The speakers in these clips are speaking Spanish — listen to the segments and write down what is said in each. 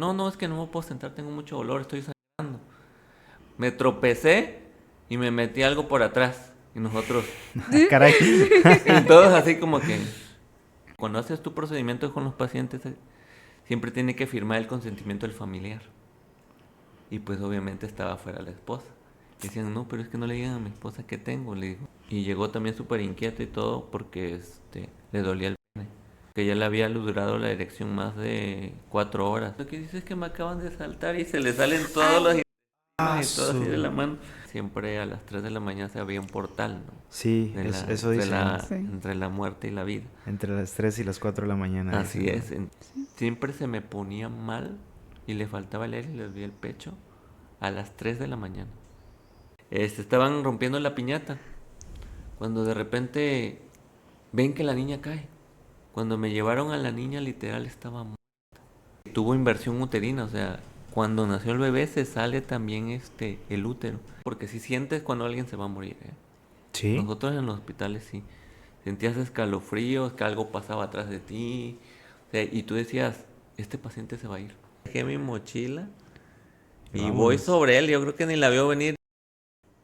No, no, es que no me puedo sentar, tengo mucho dolor, estoy sangrando. Me tropecé y me metí algo por atrás. Y nosotros, Caray. y todos así como que, cuando haces tu procedimiento con los pacientes, siempre tiene que firmar el consentimiento del familiar. Y pues obviamente estaba fuera la esposa. Y decían, no, pero es que no le digan a mi esposa qué tengo, le digo. Y llegó también súper inquieto y todo porque le dolía el pene. Que ya le había durado la erección más de 4 horas. Lo que dice es que me acaban de saltar y se le salen todos los Ah, intestinos y todo así de la mano. Siempre a las 3 de la mañana se abría un portal, ¿no? sí, De la, eso dicen. Sí. entre la muerte y la vida. Entre las 3 y las 4 de la mañana, Así dicen, ¿no? es. Siempre se me ponía mal y le faltaba el aire y le dolía el pecho a las 3 de la mañana. Estaban rompiendo la piñata cuando de repente ven que la niña cae. Cuando me llevaron a la niña literal estaba muerta. Tuvo inversión uterina, o sea, cuando nació el bebé se sale también el útero, porque si sientes cuando alguien se va a morir, ¿eh? Sí. Nosotros en los hospitales sí sentías escalofríos, que algo pasaba atrás de ti, o sea, y tú decías, este paciente se va a ir. Dejé mi mochila Y y voy vámonos. sobre él, yo creo que ni la veo venir.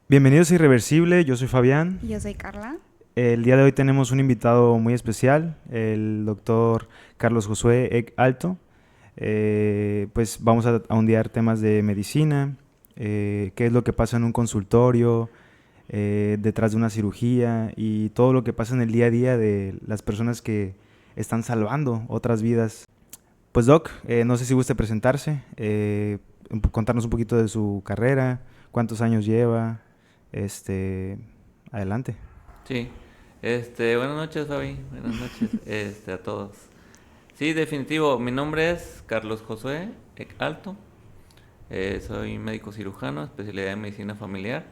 Bienvenidos a Irreversible, yo soy Fabián. Yo soy Carla. El día de hoy tenemos un invitado muy especial, el doctor Carlos Josué Eck Alto. Pues vamos a ondear temas de medicina, qué es lo que pasa en un consultorio, detrás de una cirugía y todo lo que pasa en el día a día de las personas que están salvando otras vidas. Pues Doc, no sé si guste presentarse, contarnos un poquito de su carrera, cuántos años lleva, este, adelante. Sí, buenas noches, Fabi, buenas noches, a todos. Sí, definitivo, mi nombre es Carlos Josué Eck Alto, soy médico cirujano, especialidad en medicina familiar.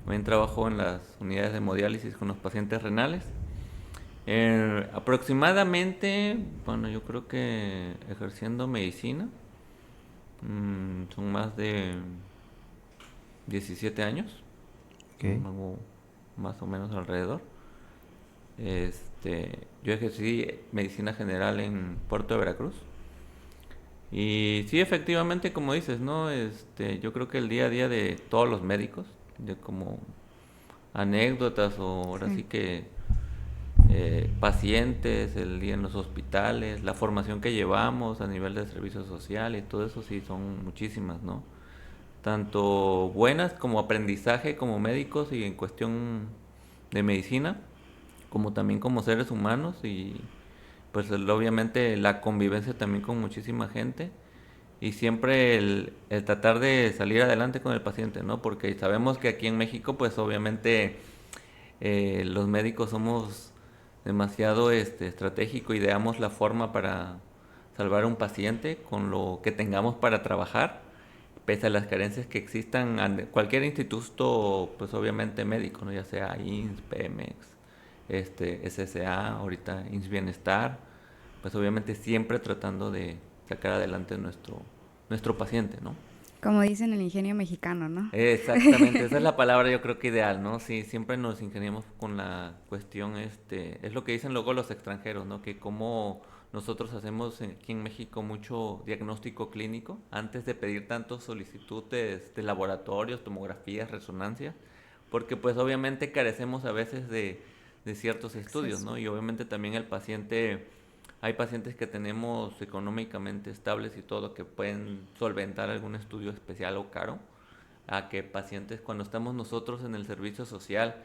También trabajo en las unidades de hemodiálisis con los pacientes renales. Aproximadamente, bueno, yo creo que ejerciendo medicina, son más de 17 años, Okay. algo más o menos alrededor. Yo ejercí medicina general en Puerto de Veracruz. Y sí, efectivamente, como dices, ¿no? Yo creo que el día a día de todos los médicos, de como anécdotas o ahora sí Sí. que pacientes, el día en los hospitales, la formación que llevamos a nivel de servicio social y todo eso sí son muchísimas, ¿no? Tanto buenas como aprendizaje como médicos y en cuestión de medicina, como también como seres humanos y pues obviamente la convivencia también con muchísima gente y siempre el tratar de salir adelante con el paciente, ¿no? Porque sabemos que aquí en México pues obviamente los médicos somos demasiado estratégico, ideamos la forma para salvar a un paciente con lo que tengamos para trabajar, pese a las carencias que existan en cualquier instituto, pues obviamente médico, ¿no? Ya sea INS, Pemex, SSA, ahorita INS Bienestar, pues obviamente siempre tratando de sacar adelante nuestro paciente, ¿no? Como dicen el ingenio mexicano, ¿no? Exactamente, esa es la palabra yo creo que ideal, ¿no? Sí, siempre nos ingeniamos con la cuestión, es lo que dicen luego los extranjeros, ¿no? Que como nosotros hacemos aquí en México mucho diagnóstico clínico antes de pedir tantos solicitudes de laboratorios, tomografías, resonancias, porque pues obviamente carecemos a veces de ciertos estudios, Acceso. ¿no? Y obviamente también el paciente, hay pacientes que tenemos económicamente estables y todo que pueden solventar algún estudio especial o caro a que pacientes, cuando estamos nosotros en el servicio social,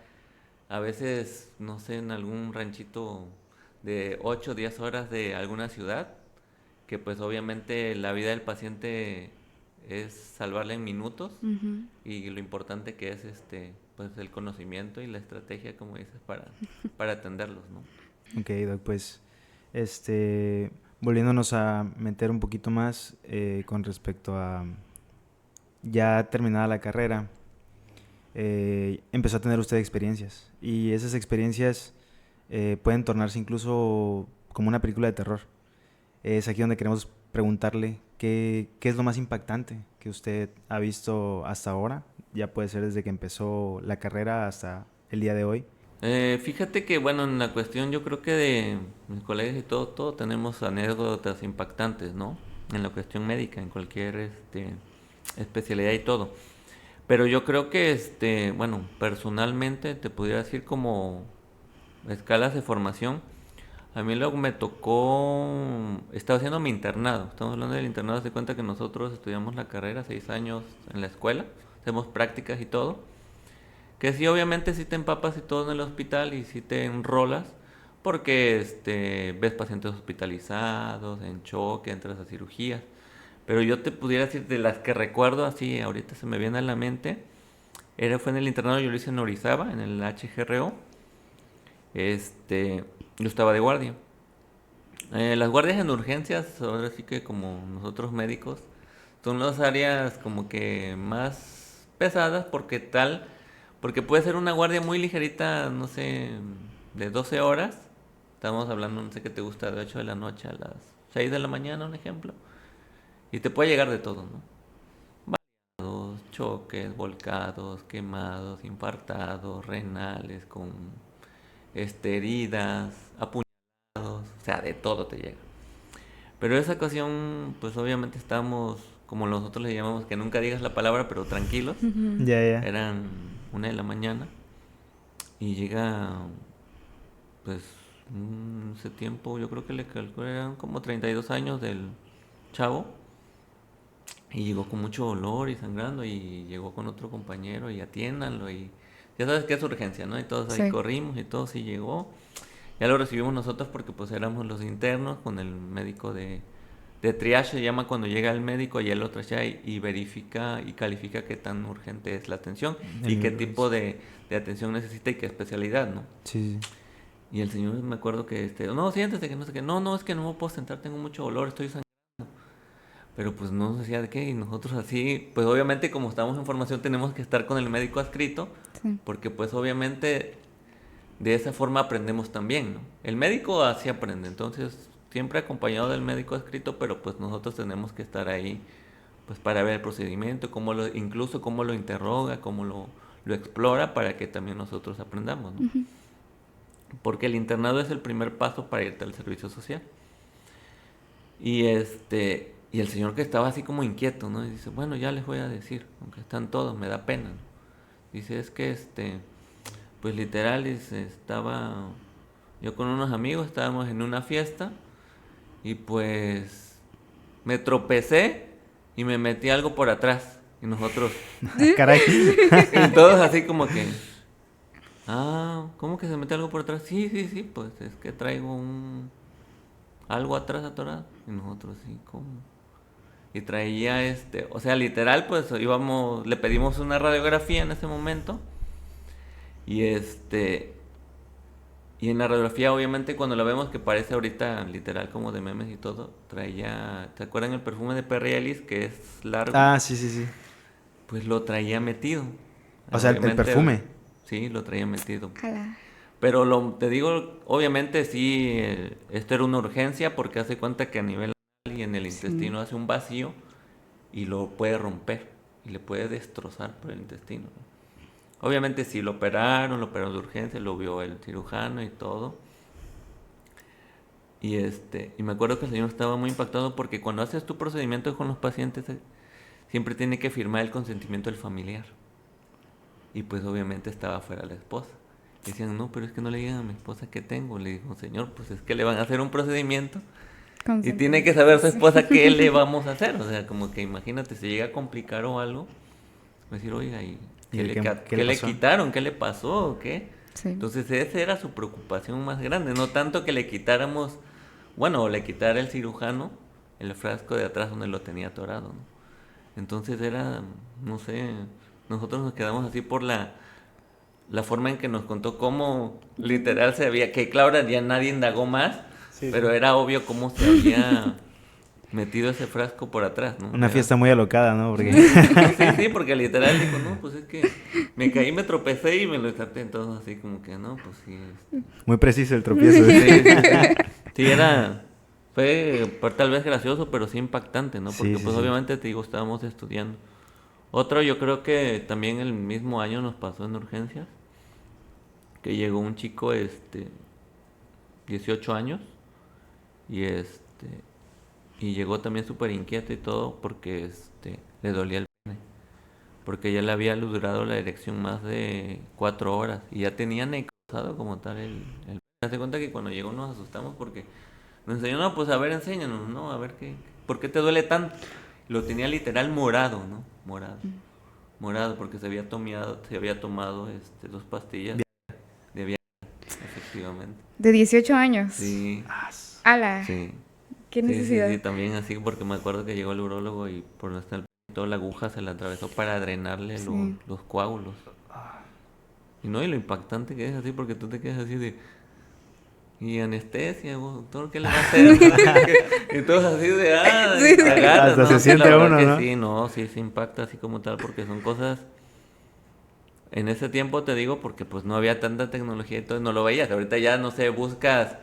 a veces, no sé, en algún ranchito de 8 o 10 horas de alguna ciudad, que pues obviamente la vida del paciente es salvarle en minutos Ujú. y lo importante que es pues el conocimiento y la estrategia, como dices, para atenderlos, ¿no? Ok, Doc, pues, volviéndonos a meter un poquito más con respecto a ya terminada la carrera, empezó a tener usted experiencias y esas experiencias pueden tornarse incluso como una película de terror. Es aquí donde queremos preguntarle qué es lo más impactante que usted ha visto hasta ahora. Ya puede ser desde que empezó la carrera hasta el día de hoy. Fíjate que, bueno, en la cuestión yo creo que de mis colegas y todo tenemos anécdotas impactantes, ¿no? en la cuestión médica, en cualquier especialidad y todo. Pero yo creo que, bueno, personalmente te pudiera decir como escalas de formación. A mí luego me tocó, estaba haciendo mi internado, estamos hablando del internado, se cuenta que nosotros estudiamos la carrera 6 años en la escuela, hacemos prácticas y todo, que sí, obviamente sí te empapas y todo en el hospital y sí te enrolas, porque ves pacientes hospitalizados, en choque, entras a cirugías, pero yo te pudiera decir de las que recuerdo así, ahorita se me viene a la mente, fue en el internado, yo lo hice en Orizaba, en el HGRO, yo estaba de guardia. Las guardias en urgencias, ahora sí que como nosotros médicos, son las áreas como que más pesadas porque puede ser una guardia muy ligerita, no sé, de 12 horas. Estamos hablando, no sé qué te gusta, de 8 de la noche a las 6 de la mañana, un ejemplo. Y te puede llegar de todo, ¿no? Baleados, choques, volcados, quemados, infartados, renales, con heridas, apuñalados, o sea, de todo te llega. Pero esa ocasión, pues obviamente estábamos, como nosotros le llamamos, que nunca digas la palabra, pero tranquilos. Ya, ya. Eran 1 de la mañana y llega, pues, ese tiempo, yo creo que le calculo, eran como 32 años del chavo. Y llegó con mucho dolor y sangrando y llegó con otro compañero y atiéndanlo y ya sabes que es urgencia, ¿no? Y todos ahí Sí. corrimos y todo sí llegó. Ya lo recibimos nosotros porque pues éramos los internos con el médico de triage, se llama cuando llega el médico y él lo trachea y verifica y califica qué tan urgente es la atención y qué tipo de atención necesita y qué especialidad, ¿no? Sí, sí. Y el señor me acuerdo que no, siéntese, que no sé qué, no, es que no me puedo sentar, tengo mucho dolor, estoy sangrando. Pero pues no nos decía de qué y nosotros así, pues obviamente como estamos en formación tenemos que estar con el médico adscrito, Sí. porque pues obviamente de esa forma aprendemos también, ¿no? El médico así aprende, entonces siempre acompañado del médico adscrito, pero pues nosotros tenemos que estar ahí pues para ver el procedimiento, incluso cómo lo interroga, cómo lo explora para que también nosotros aprendamos, ¿no? Ujú. Porque el internado es el primer paso para irte al servicio social. Y y el señor que estaba así como inquieto, ¿no? Y dice, bueno, ya les voy a decir, aunque están todos, me da pena, ¿no? Dice, es que pues literal, dice, yo con unos amigos, estábamos en una fiesta y pues me tropecé y me metí algo por atrás. Y nosotros, Caray. y todos así como que, ¿cómo que se mete algo por atrás? Sí, pues es que traigo algo atrás atorado. Y nosotros sí, ¿cómo? Y traía o sea, literal, pues le pedimos una radiografía en ese momento. Y y en la radiografía, obviamente, cuando la vemos que parece ahorita literal como de memes y todo, ¿te acuerdan el perfume de Perry Ellis que es largo? Ah, sí, sí, sí. Pues lo traía metido. O sea, el perfume. Sí, lo traía metido. Ala. Pero te digo, obviamente sí, esto era una urgencia porque hace cuenta que a nivel y en el intestino hace un vacío y lo puede romper y le puede destrozar por el intestino, ¿no? Obviamente sí lo operaron de urgencia, lo vio el cirujano y todo. Y me acuerdo que el señor estaba muy impactado porque cuando haces tu procedimiento con los pacientes siempre tiene que firmar el consentimiento del familiar. Y pues obviamente estaba fuera la esposa. Decían, no, pero es que no le digan a mi esposa qué tengo. Le dijo, señor, pues es que le van a hacer un procedimiento y tiene que saber su esposa qué le vamos a hacer. O sea, como que imagínate, si llega a complicar o algo, decir, oiga, ¿y ¿Y qué le pasó? quitaron? ¿Qué le pasó? ¿O qué? Sí. Entonces esa era su preocupación más grande. No tanto que le quitáramos, bueno, o le quitara el cirujano el frasco de atrás donde lo tenía atorado, ¿no? Entonces era, no sé, nosotros nos quedamos así por la forma en que nos contó cómo literal se había, que claro, ya nadie indagó más, Sí, pero sí. era obvio cómo se había metido ese frasco por atrás, ¿no? Una fiesta muy alocada, ¿no? Porque... Sí, porque literal dijo, no, pues es que me caí, me tropecé y me lo estaté, entonces así como que, no, pues sí. Muy preciso el tropiezo. Sí, fue tal vez gracioso, pero sí impactante, ¿no? Porque Sí, sí, pues sí. obviamente te digo, estábamos estudiando. Otro, yo creo que también el mismo año nos pasó en urgencias, que llegó un chico, 18 años, y y llegó también súper inquieto y todo porque le dolía el pene. Porque ya le había durado la erección más de 4 horas y ya tenía necrosado como tal el pene. Hace cuenta que cuando llegó nos asustamos porque nos enseñó, no, pues a ver, enséñanos, ¿no? A ver ¿por qué te duele tanto? Lo tenía literal morado, ¿no? Morado, porque se había tomado 2 pastillas de Viagra, efectivamente. De 18 años. Sí. ¡Hala! Sí. ¿Qué necesidad? Sí, también así, porque me acuerdo que llegó el urólogo y por no estar toda la aguja se la atravesó para drenarle los coágulos. Y no, y lo impactante que es así, porque tú te quedas así de... Y anestesia, doctor, ¿qué le va a hacer? Y todos así de... Sí. Hasta se siente uno, ¿no? Sí, no, sí, se impacta así como tal, porque son cosas... En ese tiempo te digo, porque pues no había tanta tecnología y todo, no lo veías. Ahorita ya, no sé, buscas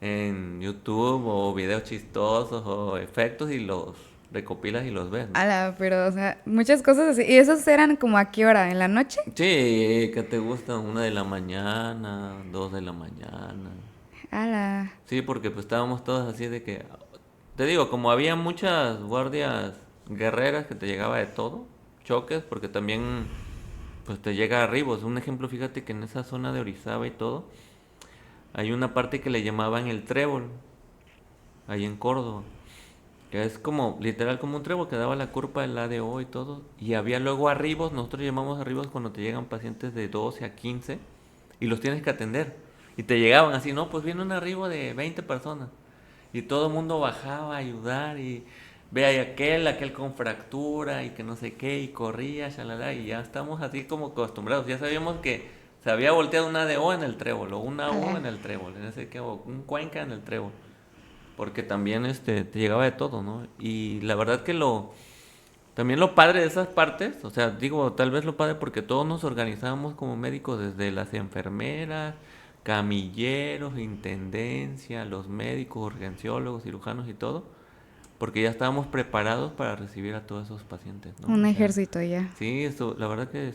en YouTube o videos chistosos o efectos y los recopilas y los ves, ¿no? ¡Hala! Pero, o sea, muchas cosas así. ¿Y esos eran como a qué hora? ¿En la noche? Sí, ¿qué te gusta? 1 de la mañana, 2 de la mañana. ¡Hala! Sí, porque pues estábamos todos así de que... Te digo, como había muchas guardias guerreras que te llegaba de todo, choques, porque también pues te llega a Ribos. Un ejemplo, fíjate que en esa zona de Orizaba y todo, hay una parte que le llamaban el Trébol, ahí en Córdoba, que es como, literal como un trébol que daba la curva del ADO y todo, y había luego arribos, nosotros llamamos arribos cuando te llegan pacientes de 12 a 15 y los tienes que atender, y te llegaban así, no, pues viene un arribo de 20 personas, y todo el mundo bajaba a ayudar, y ve ahí aquel con fractura, y que no sé qué, y corría, shalala, y ya estamos así como acostumbrados, ya sabíamos que se había volteado una ADO en el trébol, o una U en el trébol, en ese que, o un Cuenca en el trébol. Porque también te llegaba de todo, ¿no? Y la verdad que también lo padre de esas partes, o sea, digo, tal vez lo padre porque todos nos organizábamos como médicos, desde las enfermeras, camilleros, intendencia, los médicos, urgenciólogos, cirujanos y todo, porque ya estábamos preparados para recibir a todos esos pacientes, ¿no? Un O sea, ejército ya. sí, la verdad que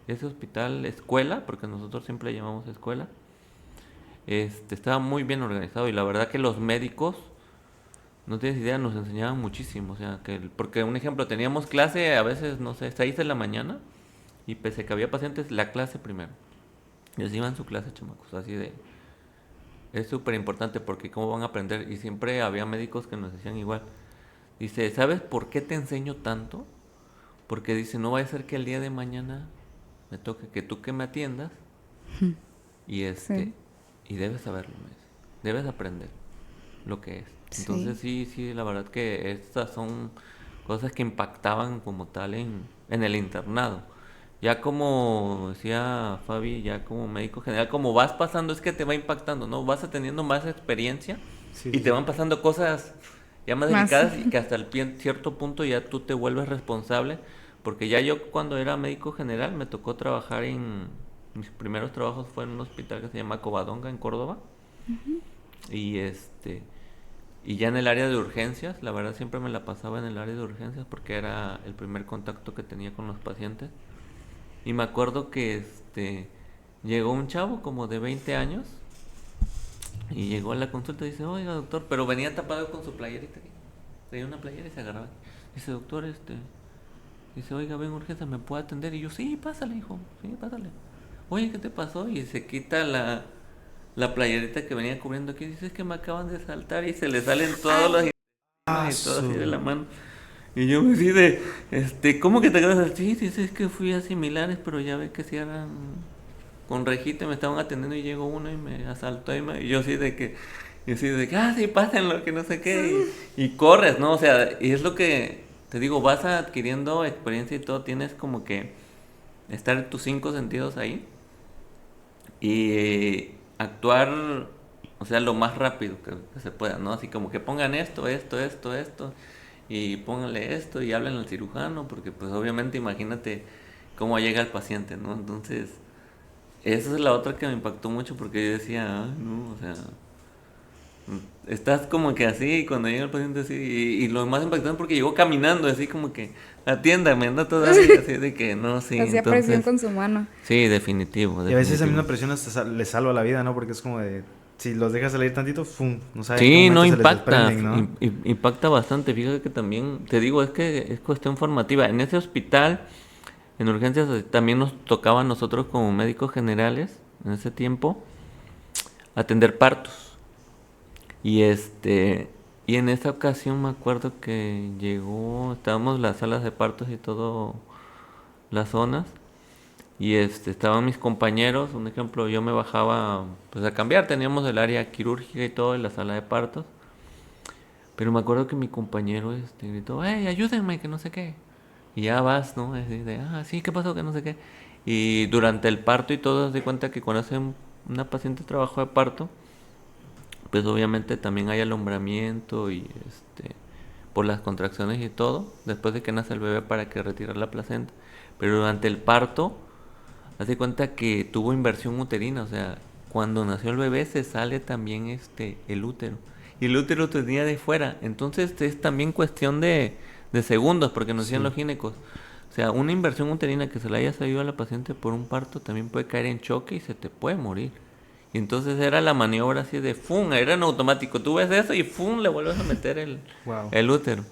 ese hospital escuela, porque nosotros siempre le llamamos escuela, estaba muy bien organizado y la verdad que los médicos, no tienes idea, nos enseñaban muchísimo, o sea, porque un ejemplo, teníamos clase a veces, no sé, 6 de la mañana y pese a que había pacientes, la clase primero. Ellos iban a su clase, chamacos, así de... Es súper importante porque cómo van a aprender y siempre había médicos que nos decían igual. Dice, ¿sabes por qué te enseño tanto? Porque dice, no vaya a ser que el día de mañana me toque que tú que me atiendas y Sí. y debes saberlo, me dice. Debes aprender lo que es. Sí. Entonces sí, la verdad que estas son cosas que impactaban como tal en el internado. Ya como decía Fabi, ya como médico general, como vas pasando es que te va impactando, ¿no? Vas teniendo más experiencia Sí, y sí, te sí. van pasando cosas ya más Más. delicadas y que hasta cierto punto ya tú te vuelves responsable. Porque ya yo cuando era médico general me tocó trabajar mis primeros trabajos fue en un hospital que se llama Covadonga en Córdoba. Y y ya en el área de urgencias, la verdad siempre me la pasaba en el área de urgencias porque era el primer contacto que tenía con los pacientes. Y me acuerdo que llegó un chavo como de 20 años y llegó a la consulta y dice, oiga doctor, pero venía tapado con su playerita aquí. Tenía una playera y se agarraba. Dice, doctor, dice, oiga, ven urgencia, ¿me puede atender? Y yo, sí, pásale, hijo, sí, pásale. Oye, ¿qué te pasó? Y se quita la playerita que venía cubriendo aquí. Dice, es que me acaban de saltar y se le salen todos los y todo así de la mano. Y yo me decía ¿cómo que te acabas de saltar? Sí, dice, es que fui a similares, pero ya ve que cierran con rejita, me estaban atendiendo y llegó uno y me asaltó y yo así de que, sí, pásenlo, que no sé qué, y corres, ¿no? O sea, y es lo que te digo, vas adquiriendo experiencia y todo, tienes como que estar en tus 5 sentidos ahí y actuar, o sea, lo más rápido que se pueda, ¿no? Así como que pongan esto, y pónganle esto y hablen al cirujano, porque pues obviamente imagínate cómo llega el paciente, ¿no? Entonces, esa es la otra que me impactó mucho porque yo decía, ay, no, o sea, estás como que así y cuando llega el paciente así, y lo más impactante porque llegó caminando así como que atiéndame, ¿no? Todavía así de que no, sí, Hacía presión con su mano. Sí, definitivo. Y a veces esa misma presión hasta le salva la vida, ¿no? Porque es como de, si los dejas salir tantito, ¡fum! No saben Sí, cómo no se les impacta, desprenden, ¿no? impacta bastante. Fíjate que también, te digo, es que es cuestión formativa. En ese hospital, en urgencias, también nos tocaba a nosotros como médicos generales, en ese tiempo, atender partos. Y y en esa ocasión me acuerdo que llegó, estábamos en las salas de partos y todo, las zonas, y estaban mis compañeros. Un ejemplo, yo me bajaba pues a cambiar, teníamos el área quirúrgica y todo, en la sala de partos. Pero me acuerdo que mi compañero gritó, ¡hey, ayúdenme, que no sé qué! Y ya vas, ¿no? Así de, sí, ¿qué pasó? Que no sé qué. Y durante el parto y todo, se cuenta que cuando hacen una paciente trabajo de parto, pues obviamente también hay alumbramiento y por las contracciones y todo, después de que nace el bebé para que retirar la placenta. Pero durante el parto, hace cuenta que tuvo inversión uterina, o sea, cuando nació el bebé se sale también el útero. Y el útero tenía de fuera. Entonces es también cuestión de segundos, porque nos decían Sí. los ginecos. O sea, una inversión uterina que se le haya salido a la paciente por un parto también puede caer en choque y se te puede morir. Y entonces era la maniobra así de ¡fum! Era en automático. Tú ves eso y ¡fum! Le vuelves a meter Wow. el útero.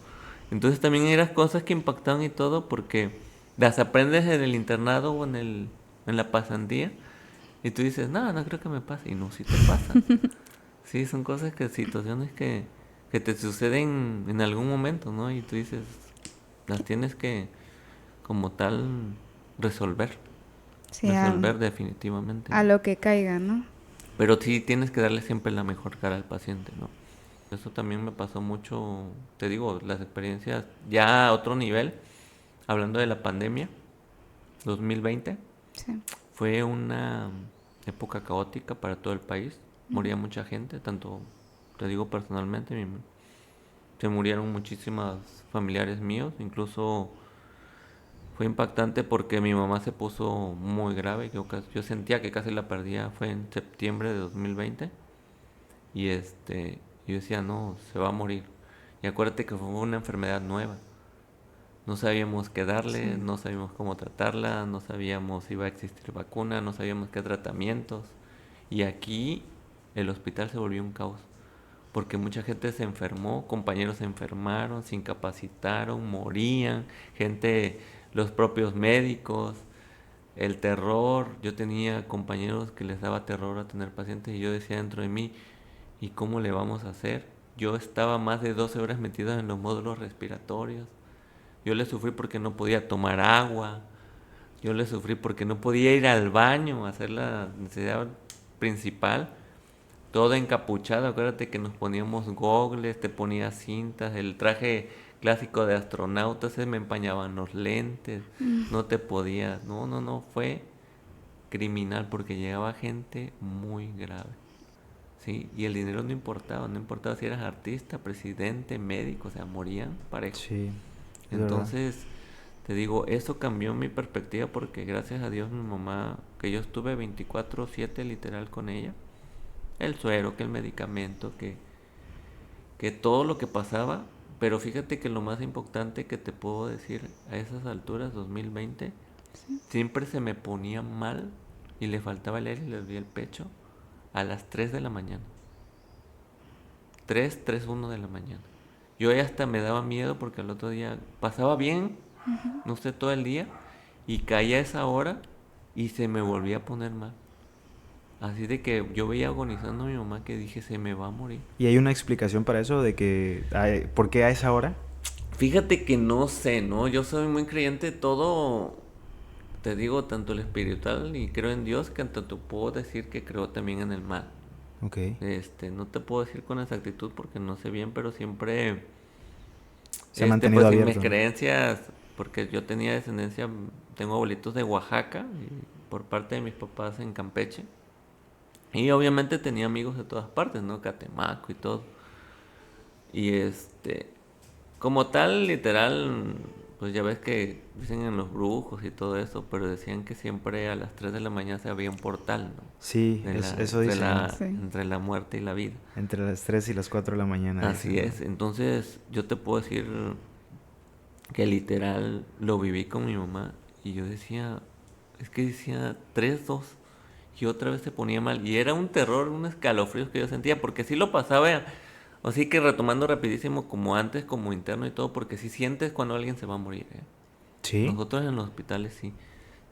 Entonces también eran cosas que impactaban y todo porque las aprendes en el internado o en la pasantía y tú dices, no, no creo que me pase. Y no, sí te pasa. Sí, son cosas situaciones que te suceden en algún momento, ¿no? Y tú dices, las tienes que, como tal, resolver. Sí, Resolver definitivamente, a ¿no? lo que caiga, ¿no? Pero sí tienes que darle siempre la mejor cara al paciente, ¿no? Eso también me pasó mucho, te digo, las experiencias ya a otro nivel, hablando de la pandemia, 2020, Sí. fue una época caótica para todo el país. Moría mucha gente, tanto, te digo personalmente, se murieron muchísimos familiares míos, incluso fue impactante porque mi mamá se puso muy grave, yo sentía que casi la perdía, fue en septiembre de 2020 y yo decía, no, se va a morir. Y acuérdate que fue una enfermedad nueva. No sabíamos qué darle, Sí. no sabíamos cómo tratarla, no sabíamos si iba a existir vacuna, no sabíamos qué tratamientos. Y aquí el hospital se volvió un caos, porque mucha gente se enfermó, compañeros se enfermaron, se incapacitaron, morían, gente, los propios médicos, el terror. Yo tenía compañeros que les daba terror a tener pacientes y yo decía dentro de mí, ¿y cómo le vamos a hacer? Yo estaba más de 12 horas metido en los módulos respiratorios. Yo le sufrí porque no podía tomar agua. Yo le sufrí porque no podía ir al baño a hacer la necesidad principal. Todo encapuchado. Acuérdate que nos poníamos gogles, te ponías cintas, el traje clásico de astronauta, se me empañaban los lentes. No te podías. No, no, no. Fue criminal porque llegaba gente muy grave. Sí, y el dinero no importaba, no importaba si eras artista, presidente, médico, o sea, morían parejo. Sí, es verdad. Entonces, te digo, eso cambió mi perspectiva porque gracias a Dios mi mamá, que yo estuve 24/7 literal con ella, el suero, que el medicamento, que todo lo que pasaba, pero fíjate que lo más importante que te puedo decir a esas alturas, 2020, siempre se me ponía mal y le faltaba el aire y le dolía el pecho a las 3 de la mañana. 3:01 de la mañana. Yo ya hasta me daba miedo porque al otro día pasaba bien, no sé, todo el día, y caía a esa hora y se me volvía a poner mal. Así de que yo veía agonizando a mi mamá que dije, se me va a morir. ¿Y hay una explicación para eso de que por qué a esa hora? Fíjate que no sé, ¿no? Yo soy muy creyente de todo, te digo, tanto el espiritual y creo en Dios, que tanto puedo decir que creo también en el mal. Ok. No te puedo decir con exactitud porque no sé bien, pero siempre, Se ha mantenido pues en mis abierto. creencias, porque yo tenía descendencia, tengo abuelitos de Oaxaca, y por parte de mis papás en Campeche, y obviamente tenía amigos de todas partes, ¿no? Catemaco y todo. Y como tal, literal, pues ya ves que dicen en los brujos y todo eso, pero decían que siempre a las 3 de la mañana se abría un portal, ¿no? Sí, eso dicen. Sí. Entre la muerte y la vida. Entre las 3 y las 4 de la mañana, Así dicen, ¿no? es. Entonces, yo te puedo decir que literal lo viví con mi mamá y yo decía, es que decía 3:02 y otra vez se ponía mal. Y era un terror, un escalofrío que yo sentía, porque sí lo pasaba, así que retomando rapidísimo, como antes, como interno y todo, porque sí sientes cuando alguien se va a morir, ¿eh? ¿Sí? Nosotros en los hospitales sí.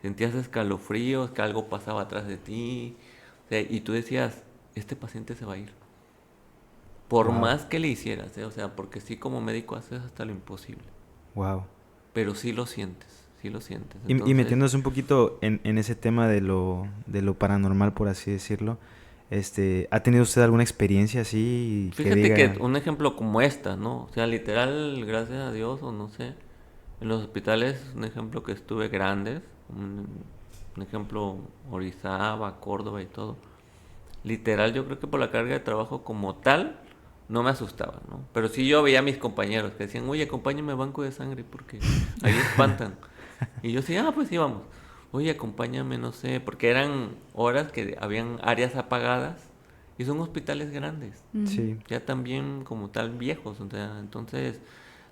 Sentías escalofríos, que algo pasaba atrás de ti. O sea, y tú decías, este paciente se va a ir. Por Wow, más que le hicieras, ¿eh? O sea, porque sí como médico haces hasta lo imposible. wow. Pero sí lo sientes, sí lo sientes. Y Entonces, metiéndose un poquito en ese tema de lo paranormal, por así decirlo, ¿ha tenido usted alguna experiencia así que fíjate que diga, un ejemplo como esta, ¿no? O sea, literal, gracias a Dios, o no sé, en los hospitales, un ejemplo que estuve grandes, un ejemplo Orizaba, Córdoba y todo. Literal, yo creo que por la carga de trabajo como tal, no me asustaba, ¿no? Pero sí yo veía a mis compañeros que decían, oye, acompáñame a banco de sangre porque ahí espantan. Y yo sí, pues sí, vamos. Oye, acompáñame, no sé, porque eran horas que habían áreas apagadas y son hospitales grandes, Ujú. sí, ya también como tal viejos, o sea, entonces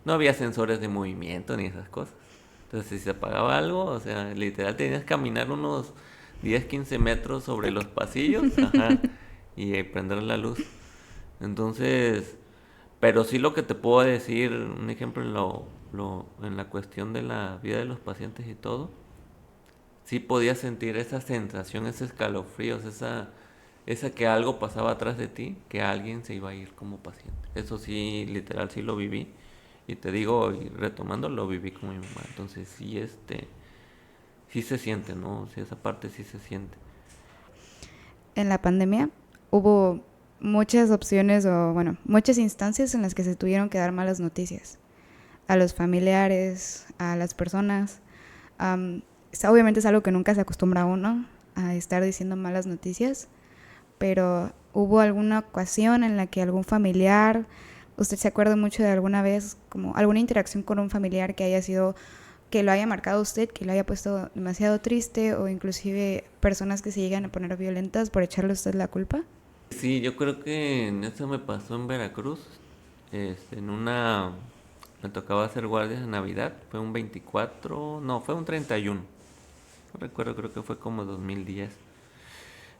no había sensores de movimiento ni esas cosas. Entonces si se apagaba algo, o sea, literal tenías que caminar unos 10 15 metros sobre los pasillos, ajá, y prender la luz. Entonces, pero sí lo que te puedo decir, un ejemplo en la cuestión de la vida de los pacientes y todo, sí podías sentir esa sensación, ese escalofríos, esa que algo pasaba atrás de ti, que alguien se iba a ir como paciente. Eso sí, literal, sí lo viví. Y te digo, y retomando, lo viví con mi mamá. Entonces sí, sí se siente, ¿no? Sí, esa parte sí se siente. En la pandemia hubo muchas opciones o, bueno, muchas instancias en las que se tuvieron que dar malas noticias a los familiares, a las personas. Obviamente es algo que nunca se acostumbra a uno, a estar diciendo malas noticias, pero hubo alguna ocasión en la que algún familiar, usted se acuerda mucho de alguna vez, como alguna interacción con un familiar que haya sido, que lo haya marcado a usted, que lo haya puesto demasiado triste, o inclusive personas que se llegan a poner violentas por echarle a usted la culpa. Sí, yo creo que en eso me pasó en Veracruz. En una... Me tocaba hacer guardias de Navidad. Fue un 24... No, fue un 31. No recuerdo, creo que fue como 2010.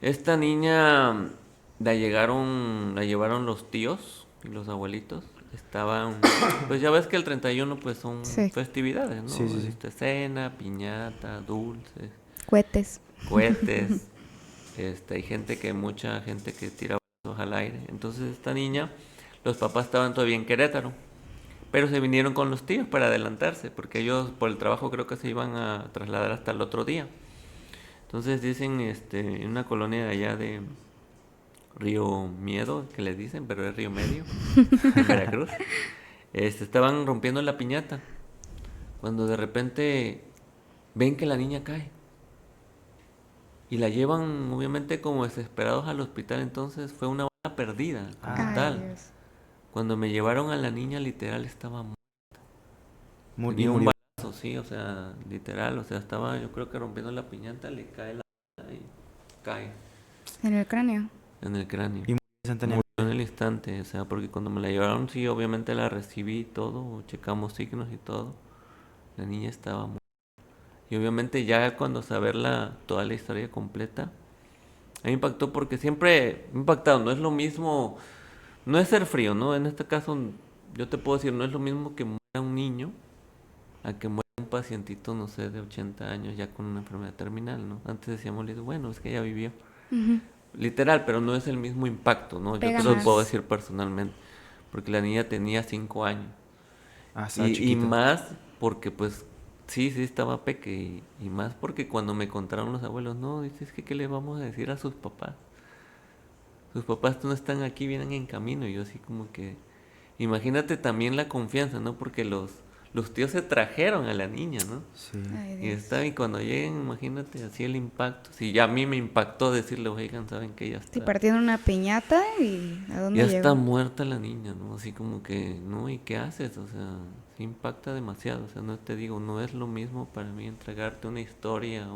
Esta niña la llevaron los tíos y los abuelitos. Estaban, pues ya ves que el 31 pues son Sí, festividades, sí, ¿no? sí, sí. Cena, piñata, dulces, cohetes. cohetes. Hay mucha gente que tira balazos al aire. Entonces esta niña, los papás estaban todavía en Querétaro, pero se vinieron con los tíos para adelantarse, porque ellos por el trabajo creo que se iban a trasladar hasta el otro día. Entonces dicen, en una colonia de allá de Río Miedo, que les dicen, pero es Río Medio, en Veracruz, estaban rompiendo la piñata, cuando de repente ven que la niña cae y la llevan obviamente como desesperados al hospital. Entonces fue una bala perdida como Ah, Ay, tal. Dios. Cuando me llevaron a la niña literal estaba y tenía un murió. balazo, sí, o sea, literal, o sea, estaba yo creo que rompiendo la piñata, le cae la bala y cae En el cráneo. en el cráneo. Y murió Murió instantáneamente. en el instante, o sea, porque cuando me la llevaron, sí, obviamente la recibí y todo, checamos signos y todo. La niña estaba muerta. Y obviamente ya cuando saber toda la historia completa, a mí me impactó porque siempre me ha impactado, no es lo mismo, no es ser frío, ¿no? En este caso, yo te puedo decir, no es lo mismo que muera un niño a que muera un pacientito, no sé, de 80 años ya con una enfermedad terminal, ¿no? Antes decíamos, bueno, es que ya vivió. Ujú. Literal, pero no es el mismo impacto, ¿no? Yo Pega te lo puedo más. decir personalmente, porque la niña tenía 5 años. Ah, estaba Y chiquita. más porque pues sí estaba peque y más porque cuando me contaron los abuelos, no, dices que qué le vamos a decir a sus papás. Sus papás no están aquí, vienen en camino. Y yo así como que, imagínate también la confianza, ¿no? Porque los tíos se trajeron a la niña, ¿no? Sí. Ay, Y Dios. y cuando lleguen, imagínate así el impacto. Si ya a mí me impactó decirle, oigan, saben que Sí, partiendo una piñata y ¿a ya dónde está llegó? muerta la niña, ¿no? Así como que, no, ¿y qué haces? O sea, sí impacta demasiado. O sea, no te digo, no es lo mismo para mí entregarte una historia,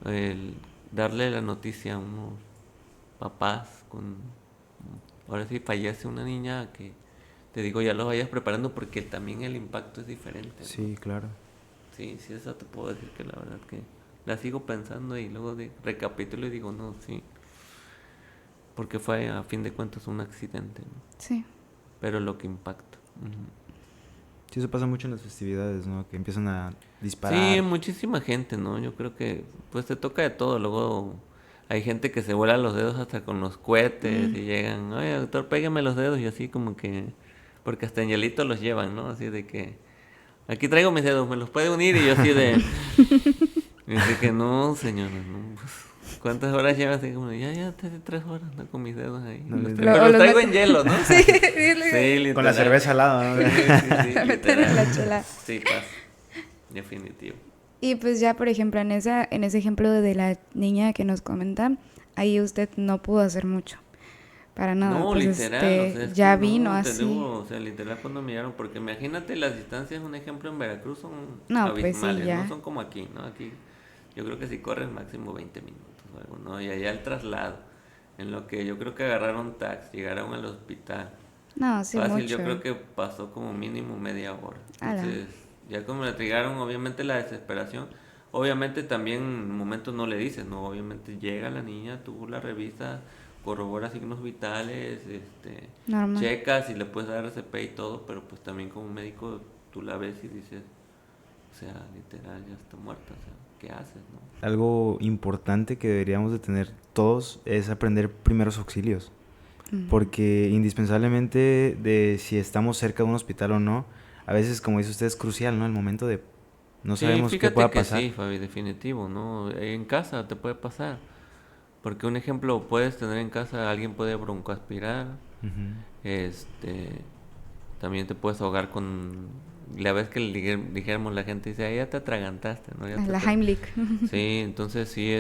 el darle la noticia a unos papás ahora sí fallece una niña que, te digo, ya lo vayas preparando porque también el impacto es diferente, ¿no? Sí, claro. Sí, sí, eso te puedo decir que la verdad que la sigo pensando y luego recapitulo y digo, no, sí, porque fue a fin de cuentas un accidente, ¿no? Sí. Pero lo que impacta. Ujú. Sí, eso pasa mucho en las festividades, ¿no? Que empiezan a Sí, disparar. muchísima gente, ¿no? Yo creo que pues te toca de todo. Luego hay gente que se vuela los dedos hasta con los cohetes y llegan, oye, doctor, pégame los dedos y así como que, porque hasta en hielito los llevan, ¿no? Así de que, aquí traigo mis dedos, ¿me los puede unir? Y yo así de, y así que no, señora, no, pues, ¿cuántas horas llevas? Así como, ya, 3 horas, ¿no? Con mis dedos ahí. No, Pero los los traigo mete- en hielo, ¿no? Sí, Sí, Con la literal. cerveza al lado, ¿no? Sí, sí, la meten en literal. la chela. Sí, pasa. Definitivo. Y pues ya, por ejemplo, en ese ejemplo de la niña que nos comenta, ahí usted no pudo hacer mucho. Para nada, No, pues literal, o sea, es que ya vino no, te así. digo, o sea, literal cuando miraron, porque imagínate las distancias, un ejemplo en Veracruz son No, pues sí, abismales, no ya. son como aquí, ¿no? Aquí yo creo que si corren máximo 20 minutos o algo, ¿no? Y allá el traslado, en lo que yo creo que agarraron taxi, llegaron al hospital, No, sí, fácil, yo mucho. creo que pasó como mínimo media hora. Ala. Entonces, ya como le trigaron, obviamente la desesperación, obviamente también en un momento no le dices, ¿no? Obviamente llega la niña, tú la revisas, corrobora signos vitales, Normal. checas y le puedes dar RCP y todo, pero pues también como médico tú la ves y dices, o sea, literal ya está muerta, o sea, ¿qué haces, no? Algo importante que deberíamos de tener todos es aprender primeros auxilios. Mm. Porque indispensablemente de si estamos cerca de un hospital o no, a veces, como dice usted, es crucial, ¿no? El momento de no Sí, sabemos qué fíjate pueda que pasar. sí, Fabi, definitivo, ¿no? En casa te puede pasar. Porque un ejemplo, puedes tener en casa, alguien puede broncoaspirar, Ujú. este, también te puedes ahogar con, la vez que dijéramos la gente dice, "Ay, ya te atragantaste, ¿no? La Heimlich. Sí, entonces sí,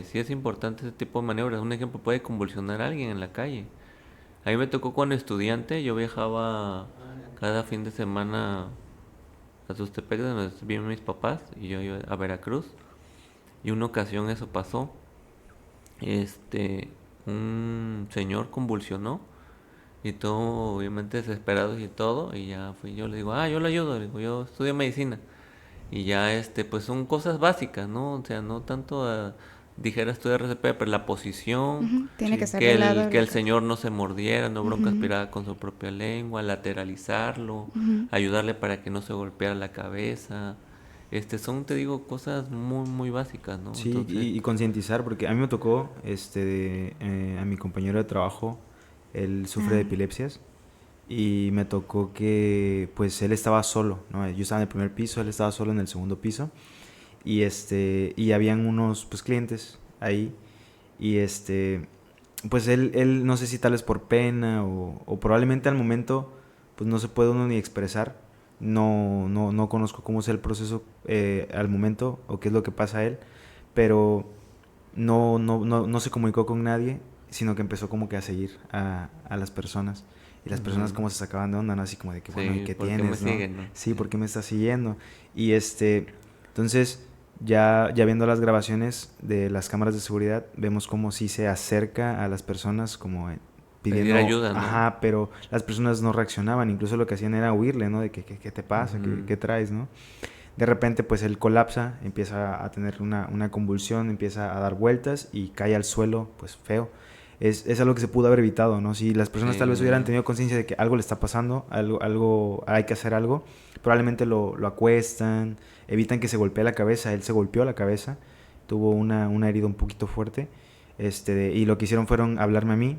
sí es importante ese tipo de maniobras. Un ejemplo, puede convulsionar a alguien en la calle. A mí me tocó cuando estudiante, yo viajaba cada fin de semana a Tustepec, donde viven mis papás, y yo iba a Veracruz, y una ocasión eso pasó. este, un señor convulsionó y todo, obviamente desesperados y todo, y ya fui yo, le digo, yo le ayudo, le digo, yo estudio medicina, y ya pues son cosas básicas, ¿no? O sea, no tanto dijera estudiar RCP, pero la posición, Ujú, tiene que Sí. estar de lado que la el cabeza. señor no se mordiera, no bronca Ujú, aspirada con su propia lengua, lateralizarlo, ujú. ayudarle para que no se golpeara la cabeza. Son, te digo, cosas muy, muy básicas, ¿no? Sí, Entonces, y concientizar, porque a mí me tocó, a mi compañero de trabajo, él sufre de Ah, epilepsias, y me tocó que, pues, él estaba solo, ¿no? Yo estaba en el primer piso, él estaba solo en el segundo piso, y habían unos, pues, clientes ahí, y pues él no sé si tal es por pena o probablemente al momento pues no se puede uno ni expresar. No conozco cómo es el proceso al momento o qué es lo que pasa a él, pero no se comunicó con nadie, sino que empezó como que a seguir a las personas. Y las personas ujú. como se sacaban de onda, ¿no? Así como de que, bueno, ¿y Sí, qué porque me tienes, no? siguen, ¿no? Sí, Sí. ¿por qué me estás siguiendo? Y entonces, ya viendo las grabaciones de las cámaras de seguridad, vemos como sí se acerca a las personas como Pedir pidiendo, ayuda, ¿no? ajá, pero las personas no reaccionaban, incluso lo que hacían era huirle, ¿no? De que, ¿qué te pasa? Ujú. ¿Qué traes, no? De repente, pues él colapsa, empieza a tener una convulsión, empieza a dar vueltas y cae al suelo, pues feo. Es algo que se pudo haber evitado, ¿no? Si las personas tal vez hubieran Sí, tenido conciencia de que algo le está pasando, hay que hacer algo, probablemente lo acuestan, evitan que se golpee la cabeza. Él se golpeó la cabeza, tuvo una herida un poquito fuerte, y lo que hicieron fueron hablarme a mí.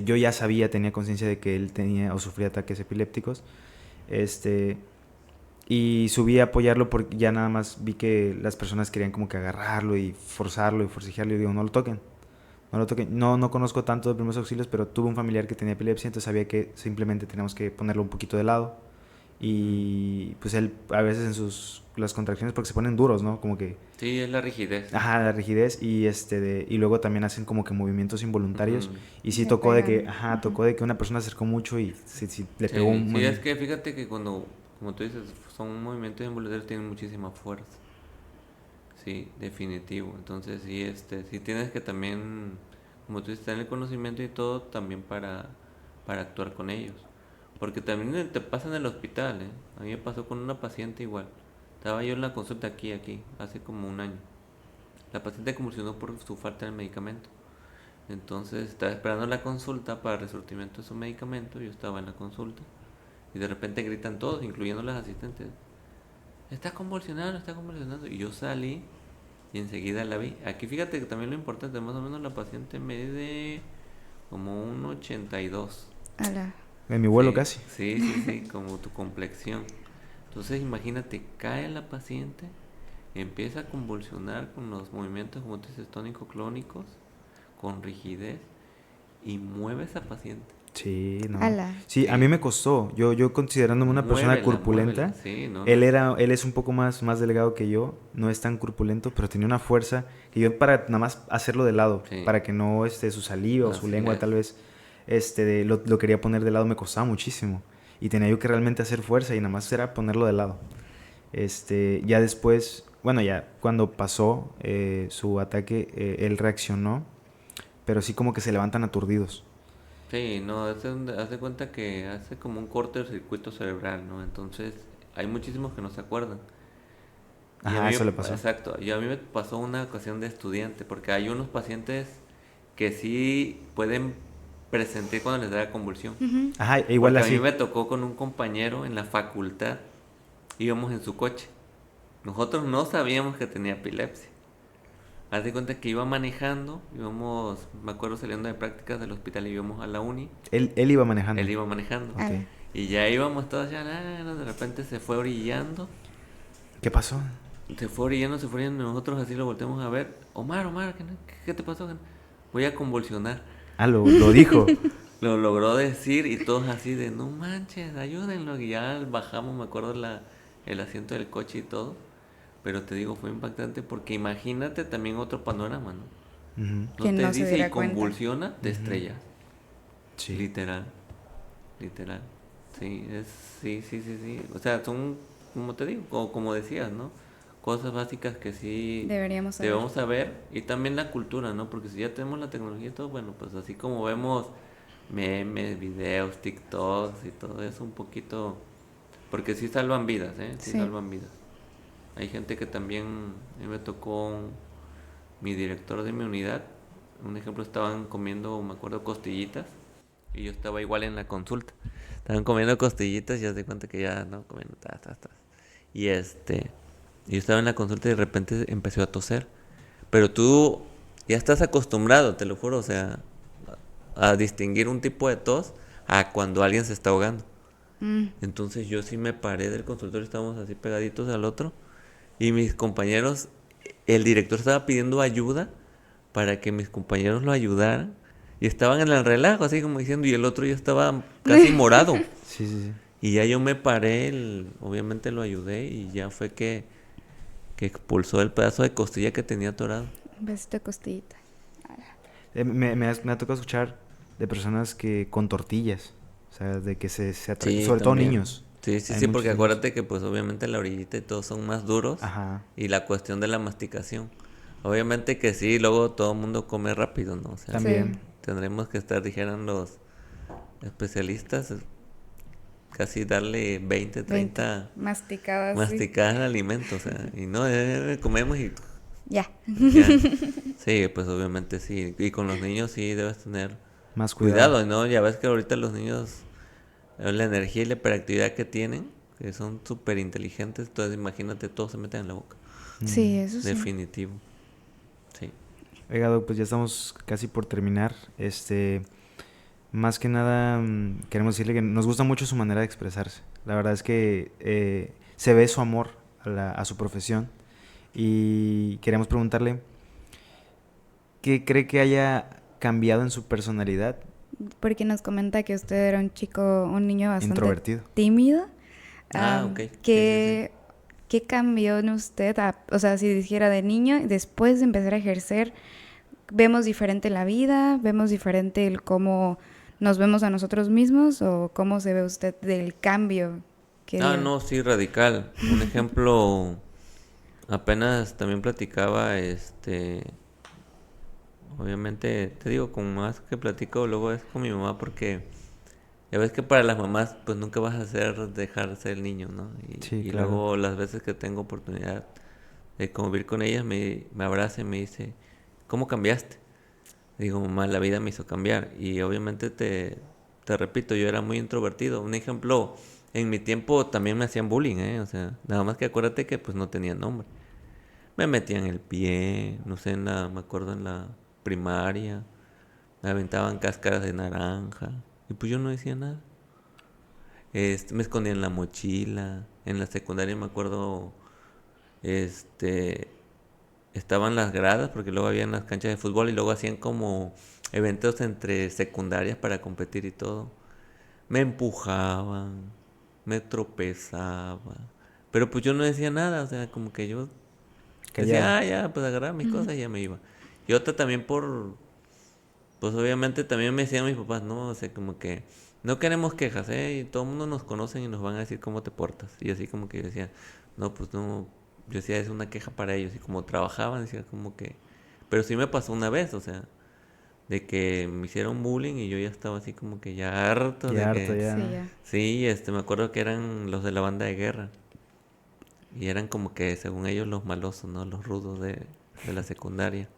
Yo ya sabía, tenía conciencia de que él tenía o sufría ataques epilépticos. Este, y subí a apoyarlo porque ya nada más vi que las personas querían como que agarrarlo y forzarlo y forcejearlo. Y digo, no lo toquen, no lo toquen. No conozco tanto de primeros auxilios, pero tuve un familiar que tenía epilepsia, entonces sabía que simplemente teníamos que ponerlo un poquito de lado. ujú. Y pues él a veces las contracciones, porque se ponen duros, ¿no? Como que, Sí, es la rigidez. ajá, la rigidez. Y luego también hacen como que movimientos involuntarios. Ujú. Y sí se tocó de que, pegan. ajá, Ujú. tocó de que una persona se acercó mucho y sí, le pegó Sí, un sí, es movimiento. que fíjate que cuando, como tú dices, son movimientos involuntarios, tienen muchísima fuerza. Sí, definitivo. Entonces, sí, sí tienes que también, como tú dices, tener el conocimiento y todo también para actuar con ellos. Porque también te pasa en el hospital, ¿eh? A mí me pasó con una paciente igual. Estaba yo en la consulta aquí, hace como un año. La paciente convulsionó por su falta de medicamento. Entonces estaba esperando la consulta para resurtimiento de su medicamento. Yo estaba en la consulta. Y de repente gritan todos, incluyendo los asistentes. Está convulsionando, está convulsionando. Y yo salí y enseguida la vi. Aquí fíjate que también lo importante, más o menos la paciente mide como un 82. Ala. De mi vuelo Sí, casi. sí, como tu complexión. Entonces imagínate, cae la paciente, empieza a convulsionar con los movimientos como tú dices, tónico-clónicos, con rigidez, y mueve esa paciente. Sí, no. Ala. Sí, a Sí. mí me costó. Yo considerándome una persona Muévela, corpulenta, muévela. Sí, no, él es un poco más delgado que yo, no es tan corpulento, pero tenía una fuerza que yo para nada más hacerlo de lado, Sí. para que no su saliva o su Así lengua es. tal vez lo quería poner de lado, me costaba muchísimo. Y tenía yo que realmente hacer fuerza y nada más era ponerlo de lado. Ya después, bueno, ya cuando pasó su ataque, él reaccionó, pero sí como que se levantan aturdidos. Sí, no, haz de cuenta que hace como un corte del circuito cerebral, ¿no? Entonces, hay muchísimos que no se acuerdan. Y a Ajá, mí, eso le pasó. exacto, y a mí me pasó una ocasión de estudiante, porque hay unos pacientes que sí pueden presentir cuando les da la convulsión. Ujú. Ajá, igual Porque a mí así. me tocó con un compañero en la facultad, íbamos en su coche. Nosotros no sabíamos que tenía epilepsia. Haz de cuenta que iba manejando, íbamos, me acuerdo saliendo de prácticas del hospital y íbamos a la uni, Él iba manejando. él iba manejando. Ok. Ala. Y ya íbamos todos ya, de repente se fue orillando, ¿Qué pasó? se fue orillando, y nosotros así lo volteamos a ver. Omar, ¿qué te pasó? Voy a convulsionar. Ah, lo dijo. Lo logró decir y todos así de, no manches, ayúdenlo. Y ya bajamos, me acuerdo, el asiento del coche y todo. Pero te digo, fue impactante porque imagínate también otro panorama, ¿no? Ujú. No Que te no se dice y diera cuenta. convulsiona, te estrellas. Sí. Literal. Sí, sí. O sea, son, como te digo, como decías, ¿no? Cosas básicas que sí Deberíamos saber. debemos saber. Y también la cultura, ¿no? Porque si ya tenemos la tecnología y todo, bueno, pues así como vemos memes, videos, TikToks y todo eso un poquito, porque sí salvan vidas, sí Sí. salvan vidas. Hay gente que también, a mí me tocó mi director de mi unidad, un ejemplo, estaban comiendo, me acuerdo, costillitas y yo estaba igual en la consulta. Estaban comiendo costillitas y ya se cuenta que ya no comiendo tas. Y yo estaba en la consulta y de repente empezó a toser. Pero tú ya estás acostumbrado, te lo juro, o sea, a distinguir un tipo de tos a cuando alguien se está ahogando. Entonces yo sí me paré del consultorio, estábamos así pegaditos al otro y mis compañeros, el director estaba pidiendo ayuda para que mis compañeros lo ayudaran y estaban en el relajo, así como diciendo, y el otro ya estaba casi morado. Sí. Y ya yo me paré, obviamente lo ayudé y ya fue que expulsó el pedazo de costilla que tenía atorado. Un besito de costillita. Me ha tocado escuchar de personas que con tortillas, o sea, de que Sí, sobre todo también. niños. Sí, Hay porque muchos niños. acuérdate que pues obviamente la orillita y todos son más duros Ajá. y la cuestión de la masticación. Obviamente que sí, luego todo el mundo come rápido, ¿no? O sea, También. Sí. tendremos que estar, dijeran los especialistas, casi darle 20, 30 Masticadas. masticadas al alimento, o sea, y no, comemos y Ya. ya. Sí, pues obviamente sí. Y con los niños sí debes tener Más cuidado. cuidado, ¿no? Ya ves que ahorita los niños, la energía y la hiperactividad que tienen, que son súper inteligentes, entonces imagínate, todo se mete en la boca. Sí, eso sí. Definitivo. Sí. Oiga, Doc, pues ya estamos casi por terminar. Más que nada, queremos decirle que nos gusta mucho su manera de expresarse. La verdad es que se ve su amor a su profesión. Y queremos preguntarle, ¿qué cree que haya cambiado en su personalidad? Porque nos comenta que usted era un niño bastante Introvertido. tímido. Ok. ¿Qué cambió en usted? O sea, si dijera de niño, después de empezar a ejercer, ¿vemos diferente la vida? ¿Vemos diferente el cómo nos vemos a nosotros mismos? ¿O cómo se ve usted del cambio? No, sí, radical. Un ejemplo, apenas también platicaba, obviamente, te digo, con más que platico, luego es con mi mamá porque Ya ves que para las mamás, pues nunca vas a dejar ser el niño, ¿no? Sí, Y claro. luego las veces que tengo oportunidad de convivir con ellas, me abraza y me dice, ¿cómo cambiaste? Digo, mamá, la vida me hizo cambiar. Y obviamente te repito, yo era muy introvertido. Un ejemplo, en mi tiempo también me hacían bullying, ¿eh? O sea, nada más que acuérdate que pues no tenía nombre. Me metían el pie, no sé, me acuerdo en la primaria, me aventaban cáscaras de naranja. Y pues yo no decía nada. Me escondía en la mochila. En la secundaria me acuerdo, este, estaban las gradas, porque luego había las canchas de fútbol y luego hacían como eventos entre secundarias para competir y todo. Me empujaban, me tropezaba, pero pues yo no decía nada, o sea, como que yo Callado. decía, ya, pues agarraba mis cosas y ya me iba. Y otra también pues obviamente también me decían mis papás, no, o sea, como que no queremos quejas, y todo el mundo nos conocen y nos van a decir cómo te portas. Y así como que yo decía, no, pues no, yo decía, es una queja para ellos. Y como trabajaban, decía como que, pero sí me pasó una vez, o sea, de que me hicieron bullying y yo ya estaba así como que ya harto de Ya harto, que, ya, Sí, ¿no? ya. sí, me acuerdo que eran los de la banda de guerra. Y eran como que, según ellos, los malosos, ¿no? Los rudos de la secundaria.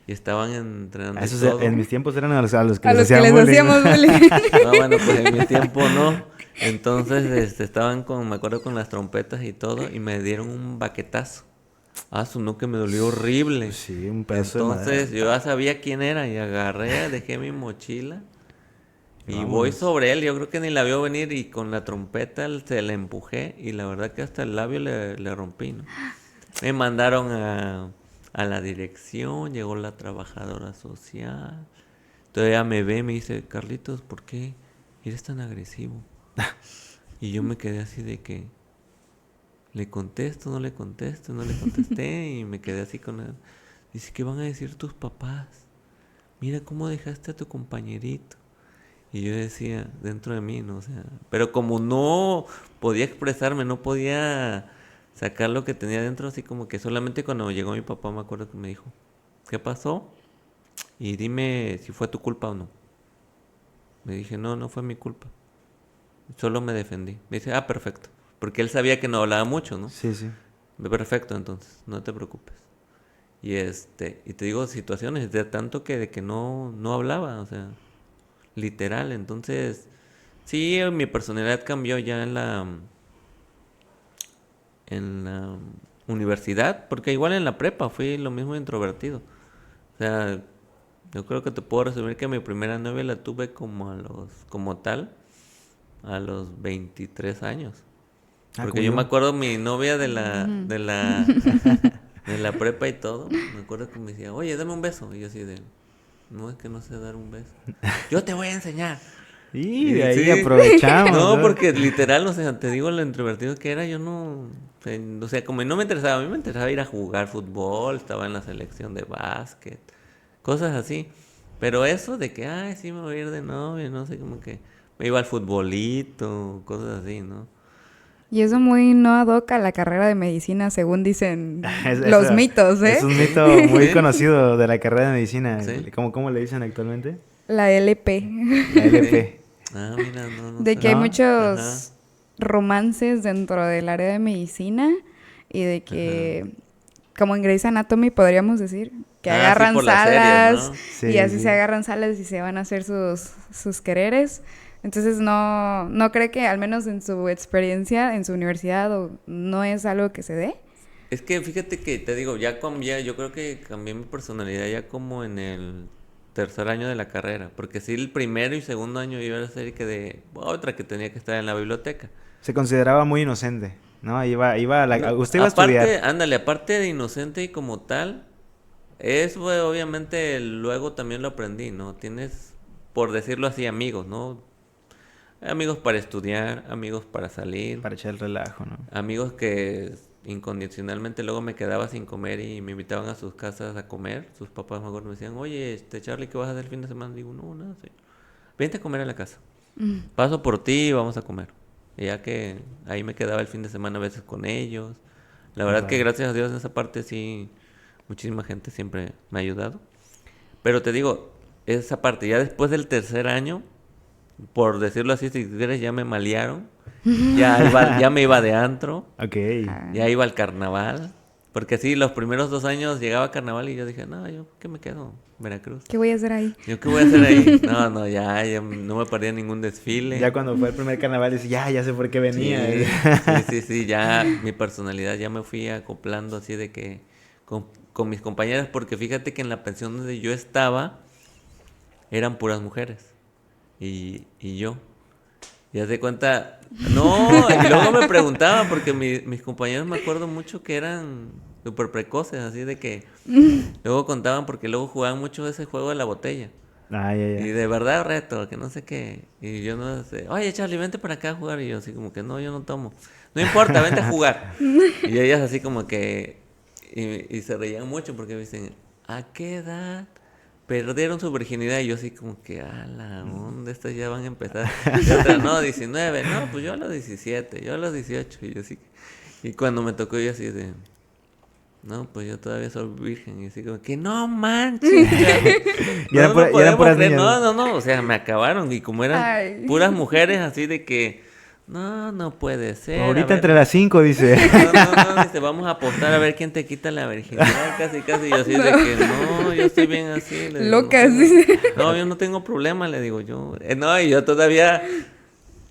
Y estaban entrenando y Esos en todo. mis tiempos eran a los que A les los que hacían les bullying, ¿no? hacíamos bullying. No, bueno, pues en mi tiempo no. Entonces, estaban me acuerdo con las trompetas y todo, y me dieron un baquetazo. Ah, sonó que me dolió Pues horrible. sí, un pedazo de madera. Entonces, yo ya sabía quién era y agarré, dejé mi mochila Y y voy vámonos. sobre él. Yo creo que ni la vio venir y con la trompeta se la empujé y la verdad que hasta el labio le rompí, ¿no? Me mandaron a la dirección, llegó la trabajadora social. Todavía me ve, me dice, Carlitos, ¿por qué eres tan agresivo? Y yo me quedé así de que le contesto, no le contesto, no le contesté y me quedé así con él. Dice, ¿qué van a decir tus papás? Mira cómo dejaste a tu compañerito. Y yo decía, dentro de mí, ¿no? O sea, pero como no podía expresarme, no podía sacar lo que tenía dentro, así como que solamente cuando llegó mi papá me acuerdo que me dijo, ¿qué pasó? Y dime si fue tu culpa o no. Me dije, no, no fue mi culpa. Solo me defendí. Me dice, perfecto. Porque él sabía que no hablaba mucho, ¿no? Sí, sí. Perfecto, entonces, no te preocupes. Y te digo situaciones de tanto que de que no hablaba, o sea, literal. Entonces, sí, mi personalidad cambió ya en la universidad, porque igual en la prepa fui lo mismo introvertido. O sea, yo creo que te puedo resumir que mi primera novia la tuve como tal, a los 23 años. Ah, Porque como yo me yo. acuerdo mi novia de la, Ujú. de la, de la prepa y todo, me acuerdo que me decía, oye, dame un beso. Y yo así de, no es que no sé dar un beso. Yo te voy a enseñar. Y de Y ahí sí, aprovechamos, no, ¿no? porque literal, o sea, te digo lo introvertido que era, yo no, o sea, como no me interesaba, a mí me interesaba ir a jugar fútbol, estaba en la selección de básquet, cosas así. Pero eso de que, ay, sí me voy a ir de novio, no sé, como que me iba al futbolito, cosas así, ¿no? Y eso muy no ad hoc a la carrera de medicina, según dicen los Eso mitos, es ¿eh? un Sí, mito muy sí, conocido de la carrera de medicina. sí, ¿Cómo le dicen actualmente? La LP. La sí. LP. Ah, mira, no De que hay sabía. ¿No? Ajá, muchos romances dentro del área de medicina y de ajá. que, como en Grey's Anatomy podríamos decir, que Ah, sí, agarran por las series, salas ¿no? y Sí, así se sí. agarran salas y se van a hacer sus quereres. Entonces no cree que al menos en su experiencia, en su universidad, no es algo que se dé. Es que fíjate que te digo, ya cambié, yo creo que cambié mi personalidad ya como en el tercer año de la carrera, porque sí, el primero y segundo año yo era serie que de otra que tenía que estar en la biblioteca. Se consideraba muy inocente, ¿no? No, Usted iba a aparte, estudiar. ándale, aparte de inocente y como tal, eso obviamente luego también lo aprendí, ¿no? Tienes, por decirlo así, amigos, ¿no? Amigos para estudiar, amigos para salir, Para echar el relajo, ¿no? amigos que incondicionalmente luego me quedaba sin comer y me invitaban a sus casas a comer. Sus papás me acuerdo me decían, oye, Charlie, ¿qué vas a hacer el fin de semana? Digo, no, nada, sí. Vente a comer a la casa. Paso por ti y vamos a comer. Y ya que ahí me quedaba el fin de semana a veces con ellos. La verdad que Órale. gracias a Dios en esa parte sí, muchísima gente siempre me ha ayudado. Pero te digo, esa parte, ya después del tercer año, por decirlo así, si quieres, ya me malearon. Ya me iba de antro. Ok. Ya iba al carnaval. Porque sí, los primeros 2 años llegaba a carnaval y yo dije, no, yo qué me quedo en Veracruz. ¿Qué voy a hacer ahí? ¿Yo qué voy a hacer ahí? No, ya no me perdía ningún desfile. Ya cuando fue el primer carnaval, dice, ya sé por qué venía. Sí, ya mi personalidad ya me fui acoplando así de que con mis compañeras, porque fíjate que en la pensión donde yo estaba eran puras mujeres y yo. Ya se cuenta, no, y luego me preguntaban, porque mis compañeros me acuerdo mucho que eran súper precoces, así de que luego contaban, porque luego jugaban mucho ese juego de la botella. Ya. Y de verdad reto, que no sé qué. Y yo no sé, oye Charlie, vente para acá a jugar. Y yo así como que no, yo no tomo. No importa, vente a jugar. Y ellas así como que, y se reían mucho porque me dicen, ¿a qué edad perdieron su virginidad? Y yo así como que, a la onda, estas ya van a empezar. Y otra, no, 19, no, pues yo a los 17, yo a los 18. Y yo así, y cuando me tocó yo así de, no, pues yo todavía soy virgen. Y así como que, no manches. Y eran puras creer. niñas. No, o sea, me acabaron. Y como eran Ay. puras mujeres, así de que, no puede ser. Ahorita entre las 5, dice. No, dice, vamos a apostar a ver quién te quita la virginidad, casi. Y yo así de que, no, yo estoy bien así. Le digo, Locas. no, yo no tengo problema, le digo yo. No, y yo todavía,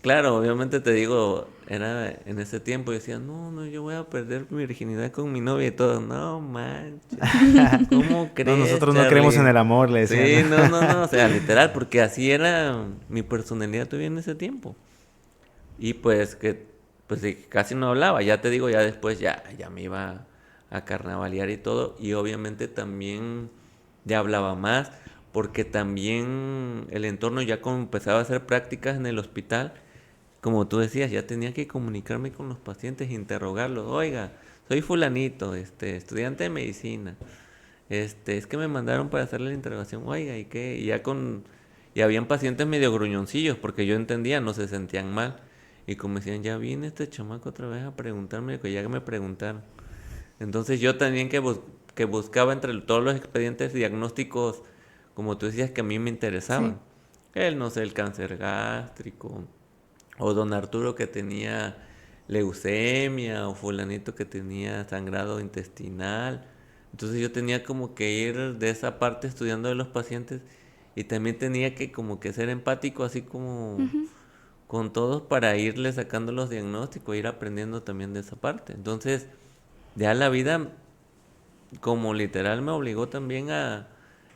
claro, obviamente te digo, era en ese tiempo, yo decía, no, yo voy a perder mi virginidad con mi novia y todo. No manches, ¿cómo crees? No, nosotros no Charlie? creemos en el amor, le decían. Sí, no, o sea, literal, porque así era mi personalidad todavía en ese tiempo. Y pues sí, casi no hablaba, ya te digo, ya después ya me iba a carnavalear y todo, y obviamente también ya hablaba más, porque también el entorno ya como empezaba a hacer prácticas en el hospital, como tú decías, ya tenía que comunicarme con los pacientes e interrogarlos, oiga, soy fulanito, estudiante de medicina, es que me mandaron para hacerle la interrogación, oiga, ¿y qué? Y habían pacientes medio gruñoncillos, porque yo entendía, no se sentían mal. Y como decían, ya viene este chamaco otra vez a preguntarme, que ya me preguntaron. Entonces yo también que buscaba entre todos los expedientes diagnósticos, como tú decías, que a mí me interesaban. No sé, el cáncer gástrico, o don Arturo que tenía leucemia, o fulanito que tenía sangrado intestinal. Entonces yo tenía como que ir de esa parte estudiando de los pacientes, y también tenía que como que ser empático, así como con todos, para irle sacando los diagnósticos, ir aprendiendo también de esa parte. Entonces, ya la vida como literal me obligó también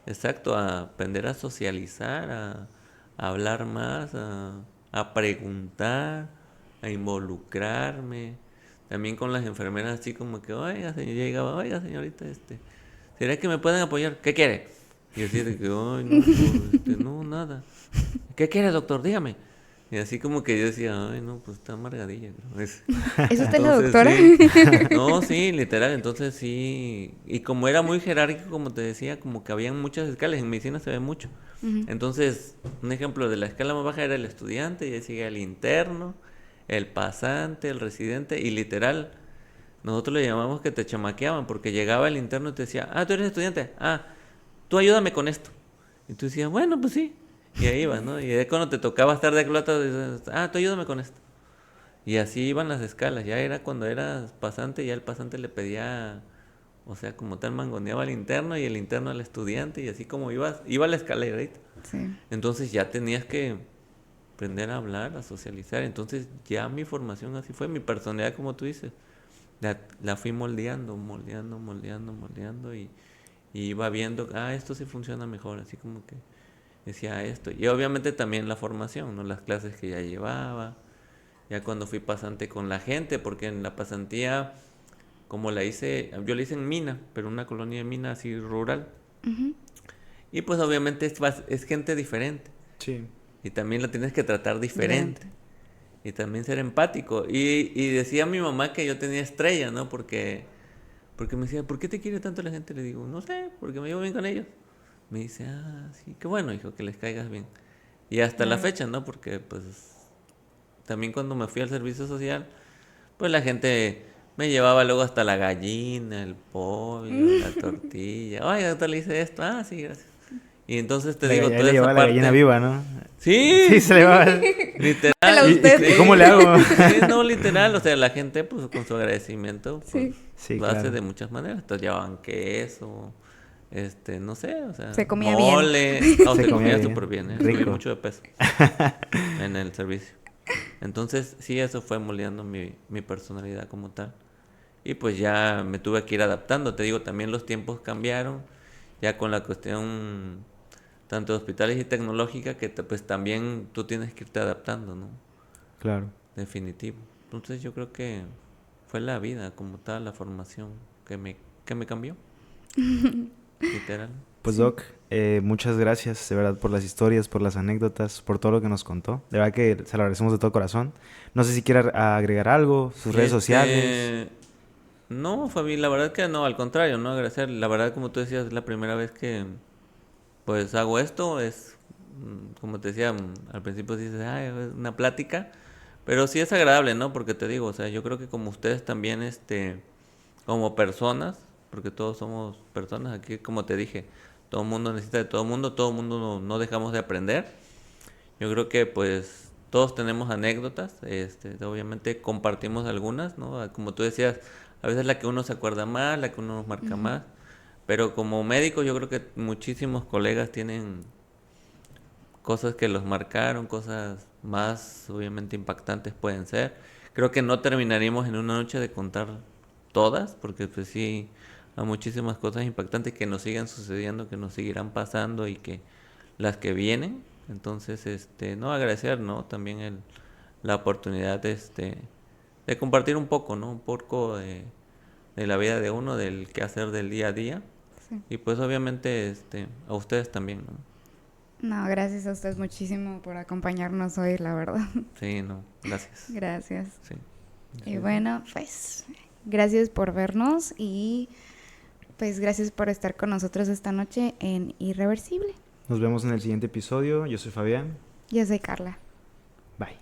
exacto, a aprender a socializar, a hablar más, a preguntar, a involucrarme. También con las enfermeras así como que, oiga, señor, llegaba, oiga, señorita, ¿será que me pueden apoyar? ¿Qué quiere? Y así de que, ay, no, pues, no, nada. ¿Qué quiere, doctor? Dígame. Y así como que yo decía, ay, no, pues está amargadilla, creo. ¿Es usted la doctora? Sí. No, sí, literal, entonces sí. Y como era muy jerárquico, como te decía, como que habían muchas escalas, en medicina se ve mucho. Entonces, un ejemplo de la escala más baja era el estudiante, y ahí sigue el interno, el pasante, el residente, y literal, nosotros le llamamos que te chamaqueaban, porque llegaba el interno y te decía, tú eres estudiante, tú ayúdame con esto. Y tú decías, bueno, pues sí. Y ahí ibas, ¿no? Y de cuando te tocaba estar de aquel lado, dices, tú ayúdame con esto. Y así iban las escalas. Ya era cuando eras pasante, ya el pasante le pedía, o sea, como tal mangoneaba al interno y el interno al estudiante, y así como iba la escalerita. Sí. Entonces ya tenías que aprender a hablar, a socializar. Entonces ya mi formación así fue, mi personalidad, como tú dices. La fui moldeando y iba viendo, esto sí funciona mejor, así como que decía esto. Y obviamente también la formación, ¿no? Las clases que ya llevaba, ya cuando fui pasante con la gente, porque en la pasantía, como yo la hice en Mina, pero una colonia de Mina así rural. Y pues obviamente es gente diferente. Sí. Y también la tienes que tratar diferente. Y también ser empático. Y decía mi mamá que yo tenía estrella, ¿no? Porque me decía, ¿por qué te quiere tanto la gente? Le digo, no sé, porque me llevo bien con ellos. Me dice, sí, qué bueno, hijo, que les caigas bien. Y hasta la fecha, ¿no? Porque pues también cuando me fui al servicio social, pues la gente me llevaba luego hasta la gallina, el pollo, la tortilla. Oye, doctor, le hice esto. Sí, gracias. Y entonces te Le, digo, ya toda le esa llevaba la parte... gallina viva, ¿no? Sí, Sí, se le va. literal. Hágala usted. ¿Y cómo le hago? Sí, no, literal. O sea, la gente, pues, con su agradecimiento, pues, Sí. Sí, lo hace claro. de muchas maneras. Entonces llevaban queso, no sé, o sea, Se comía bien. mole. No, Se se comía comía bien. súper bien, ¿eh? Rico. Subí mucho de peso en el servicio. Entonces, sí, eso fue moldeando mi personalidad como tal. Y pues ya me tuve que ir adaptando. Te digo, también los tiempos cambiaron. Ya con la cuestión tanto de hospitales y tecnológica, que pues también tú tienes que irte adaptando, ¿no? Claro. Definitivo. Entonces yo creo que fue la vida como tal, la formación que me cambió, literal. Pues Sí. Doc, muchas gracias de verdad por las historias, por las anécdotas, por todo lo que nos contó. De verdad que se lo agradecemos de todo corazón. No sé si quiere agregar algo, sus redes sociales. No, Fabi, la verdad que no, al contrario, no agradecer. La verdad, como tú decías, es la primera vez que pues hago esto, es como te decía al principio dices, ay, es una plática, pero sí es agradable, ¿no? Porque te digo, o sea, yo creo que como ustedes también, como personas, porque todos somos personas, aquí como te dije, todo el mundo necesita de todo el mundo no dejamos de aprender. Yo creo que pues todos tenemos anécdotas, obviamente compartimos algunas, ¿no? Como tú decías, a veces la que uno se acuerda más, la que uno nos marca más, pero como médicos yo creo que muchísimos colegas tienen cosas que los marcaron, cosas más obviamente impactantes pueden ser. Creo que no terminaríamos en una noche de contar todas, porque pues sí, hay muchísimas cosas impactantes que nos siguen sucediendo, que nos seguirán pasando y que las que vienen. Entonces, no agradecer, ¿no? También la oportunidad de compartir un poco, ¿no? Un poco de la vida de uno, del quehacer del día a día. Sí. Y pues obviamente a ustedes también, ¿no? No, gracias a ustedes muchísimo por acompañarnos hoy, la verdad. Sí, no, gracias. Gracias. Sí. Y bueno, pues gracias por vernos y pues gracias por estar con nosotros esta noche en Irreversible. Nos vemos en el siguiente episodio. Yo soy Fabián. Yo soy Carla. Bye.